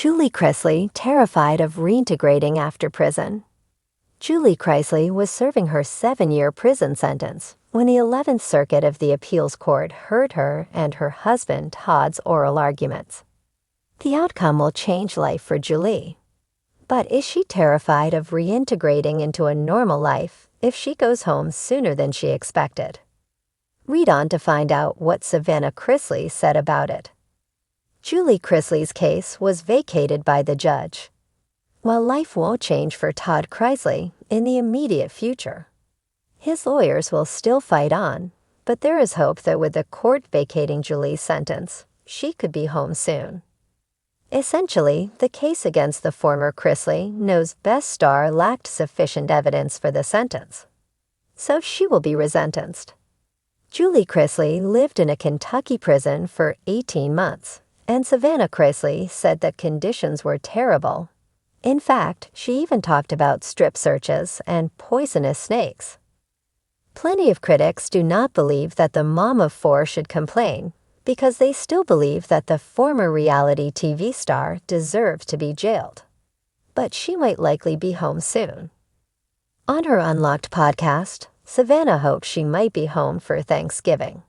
Julie Chrisley terrified of reintegrating after prison. Julie Chrisley was serving her 7-year prison sentence when the 11th Circuit of the Appeals Court heard her and her husband Todd's oral arguments. The outcome will change life for Julie. But is she terrified of reintegrating into a normal life if she goes home sooner than she expected? Read on to find out what Savannah Chrisley said about it. Julie Chrisley's case was vacated by the judge. While life won't change for Todd Chrisley in the immediate future, his lawyers will still fight on, but there is hope that with the court vacating Julie's sentence, she could be home soon. Essentially, the case against the former Chrisley knows Best Star lacked sufficient evidence for the sentence, so she will be resentenced. Julie Chrisley lived in a Kentucky prison for 18 months, and Savannah Chrisley said that conditions were terrible. In fact, she even talked about strip searches and poisonous snakes. Plenty of critics do not believe that the mom of 4 should complain, because they still believe that the former reality TV star deserves to be jailed. But she might likely be home soon. On her Unlocked podcast, Savannah hopes she might be home for Thanksgiving.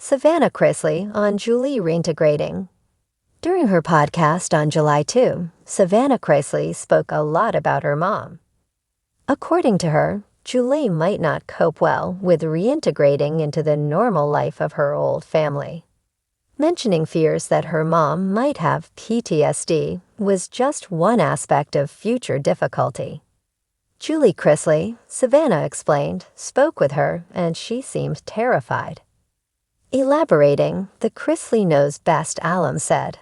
Savannah Chrisley on Julie reintegrating. During her podcast on July 2, Savannah Chrisley spoke a lot about her mom. According to her, Julie might not cope well with reintegrating into the normal life of her old family. Mentioning fears that her mom might have PTSD was just one aspect of future difficulty. Julie Chrisley, Savannah explained, spoke with her and she seemed terrified. Elaborating, the Chrisley knows best alum said.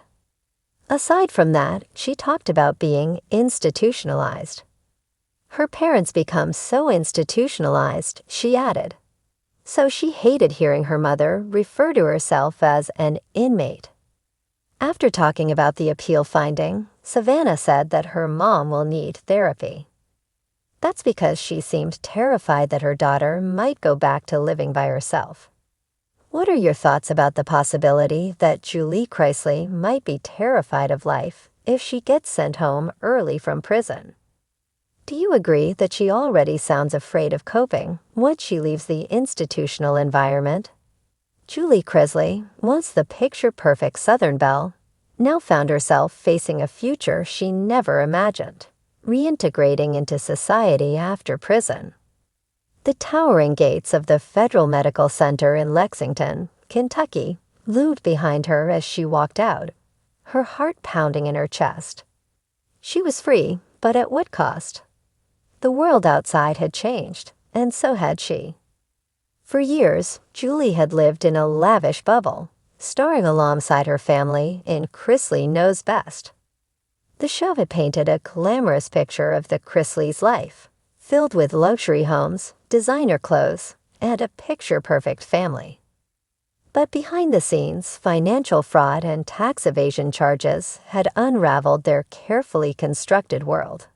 Aside from that, she talked about being institutionalized. Her parents become so institutionalized, she added. So she hated hearing her mother refer to herself as an inmate. After talking about the appeal finding, Savannah said that her mom will need therapy. That's because she seemed terrified that her daughter might go back to living by herself. What are your thoughts about the possibility that Julie Chrisley might be terrified of life if she gets sent home early from prison? Do you agree that she already sounds afraid of coping once she leaves the institutional environment? Julie Chrisley, once the picture-perfect Southern belle, now found herself facing a future she never imagined, reintegrating into society after prison. The towering gates of the Federal Medical Center in Lexington, Kentucky, loomed behind her as she walked out, her heart pounding in her chest. She was free, but at what cost? The world outside had changed, and so had she. For years, Julie had lived in a lavish bubble, starring alongside her family in Chrisley Knows Best. The show had painted a glamorous picture of the Chrisleys' life, filled with luxury homes, designer clothes, and a picture-perfect family. But behind the scenes, financial fraud and tax evasion charges had unraveled their carefully constructed world.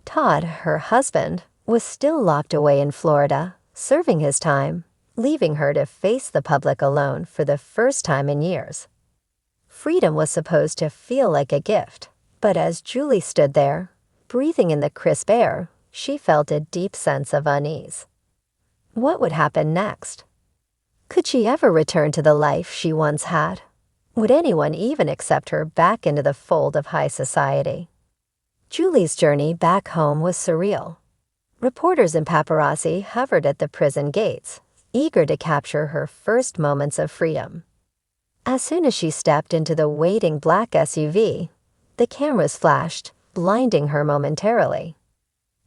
Todd, her husband, was still locked away in Florida, serving his time, leaving her to face the public alone for the first time in years. Freedom was supposed to feel like a gift, but as Julie stood there, breathing in the crisp air, she felt a deep sense of unease. What would happen next? Could she ever return to the life she once had? Would anyone even accept her back into the fold of high society? Julie's journey back home was surreal. Reporters and paparazzi hovered at the prison gates, eager to capture her first moments of freedom. As soon as she stepped into the waiting black SUV, the cameras flashed, blinding her momentarily.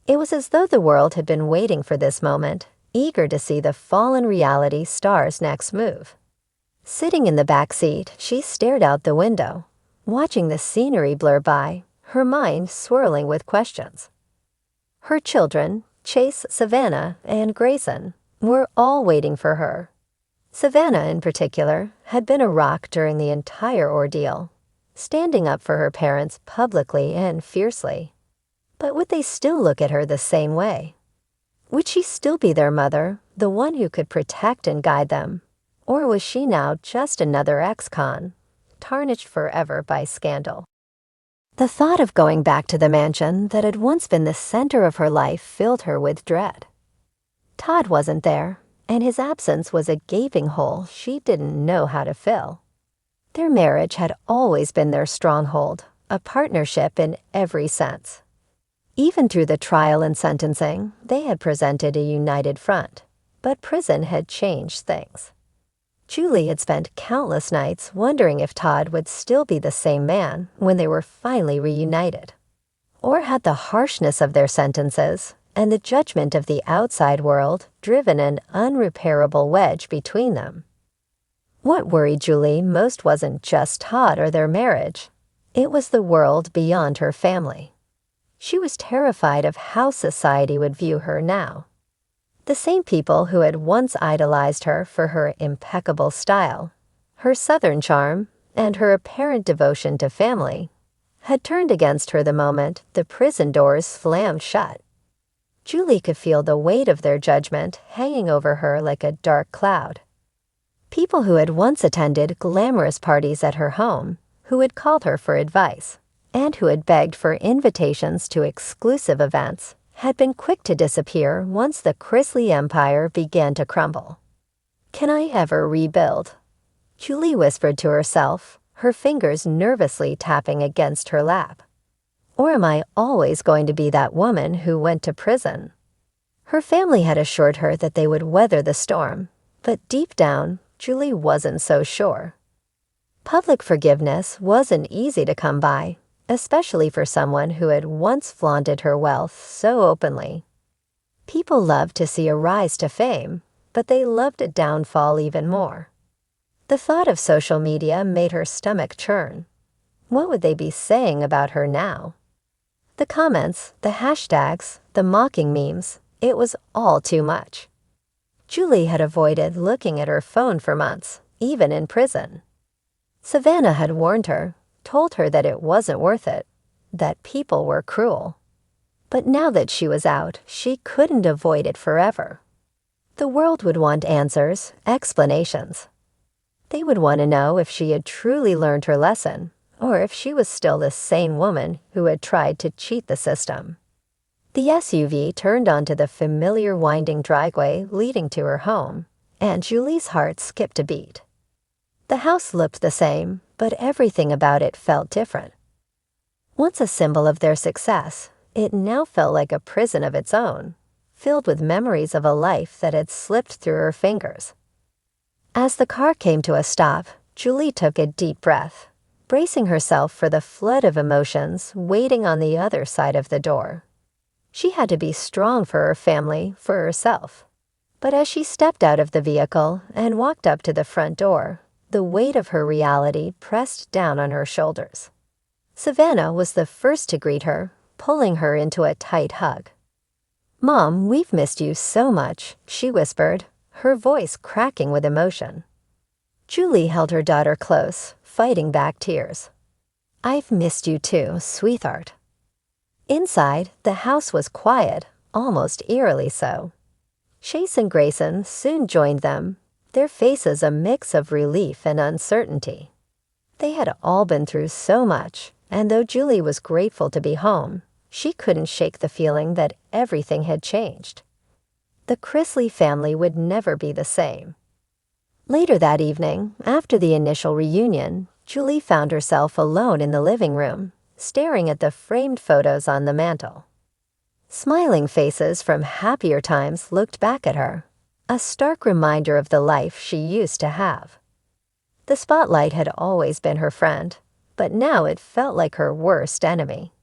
It was as though the world had been waiting for this moment, eager to see the fallen reality star's next move. Sitting in the back seat, she stared out the window, watching the scenery blur by, her mind swirling with questions. Her children, Chase, Savannah, and Grayson, were all waiting for her. Savannah, in particular, had been a rock during the entire ordeal, standing up for her parents publicly and fiercely. But would they still look at her the same way? Would she still be their mother, the one who could protect and guide them? Or was she now just another ex-con, tarnished forever by scandal? The thought of going back to the mansion that had once been the center of her life filled her with dread. Todd wasn't there, and his absence was a gaping hole she didn't know how to fill. Their marriage had always been their stronghold, a partnership in every sense. Even through the trial and sentencing, they had presented a united front, but prison had changed things. Julie had spent countless nights wondering if Todd would still be the same man when they were finally reunited. Or had the harshness of their sentences and the judgment of the outside world driven an unrepairable wedge between them? What worried Julie most wasn't just Todd or their marriage. It was the world beyond her family. She was terrified of how society would view her now. The same people who had once idolized her for her impeccable style, her Southern charm, and her apparent devotion to family, had turned against her the moment the prison doors slammed shut. Julie could feel the weight of their judgment hanging over her like a dark cloud. People who had once attended glamorous parties at her home, who had called her for advice, and who had begged for invitations to exclusive events, had been quick to disappear once the Chrisley empire began to crumble. "Can I ever rebuild?" Julie whispered to herself, her fingers nervously tapping against her lap. "Or am I always going to be that woman who went to prison?" Her family had assured her that they would weather the storm, but deep down, Julie wasn't so sure. Public forgiveness wasn't easy to come by, especially for someone who had once flaunted her wealth so openly. People loved to see a rise to fame, but they loved a downfall even more. The thought of social media made her stomach churn. What would they be saying about her now? The comments, the hashtags, the mocking memes, it was all too much. Julie had avoided looking at her phone for months, even in prison. Savannah had warned her, told her that it wasn't worth it, that people were cruel. But now that she was out, she couldn't avoid it forever. The world would want answers, explanations. They would want to know if she had truly learned her lesson, or if she was still the sane woman who had tried to cheat the system. The SUV turned onto the familiar winding driveway leading to her home, and Julie's heart skipped a beat. The house looked the same, but everything about it felt different. Once a symbol of their success, it now felt like a prison of its own, filled with memories of a life that had slipped through her fingers. As the car came to a stop, Julie took a deep breath, bracing herself for the flood of emotions waiting on the other side of the door. She had to be strong for her family, for herself. But as she stepped out of the vehicle and walked up to the front door, the weight of her reality pressed down on her shoulders. Savannah was the first to greet her, pulling her into a tight hug. "Mom, we've missed you so much," she whispered, her voice cracking with emotion. Julie held her daughter close, fighting back tears. "I've missed you too, sweetheart." Inside, the house was quiet, almost eerily so. Chase and Grayson soon joined them, their faces a mix of relief and uncertainty. They had all been through so much, and though Julie was grateful to be home, she couldn't shake the feeling that everything had changed. The Chrisley family would never be the same. Later that evening, after the initial reunion, Julie found herself alone in the living room, staring at the framed photos on the mantel. Smiling faces from happier times looked back at her, a stark reminder of the life she used to have. The spotlight had always been her friend, but now it felt like her worst enemy.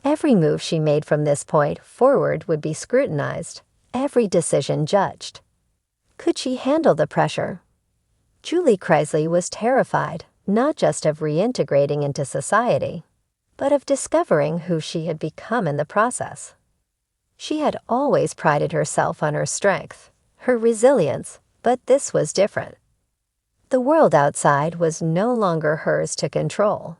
Every move she made from this point forward would be scrutinized, every decision judged. Could she handle the pressure? Julie Chrisley was terrified, not just of reintegrating into society, but of discovering who she had become in the process. She had always prided herself on her strength, her resilience, but this was different. The world outside was no longer hers to control.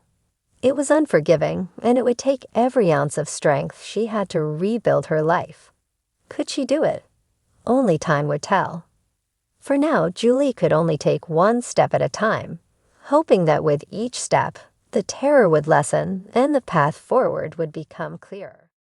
It was unforgiving, and it would take every ounce of strength she had to rebuild her life. Could she do it? Only time would tell. For now, Julie could only take one step at a time, hoping that with each step, the terror would lessen and the path forward would become clearer.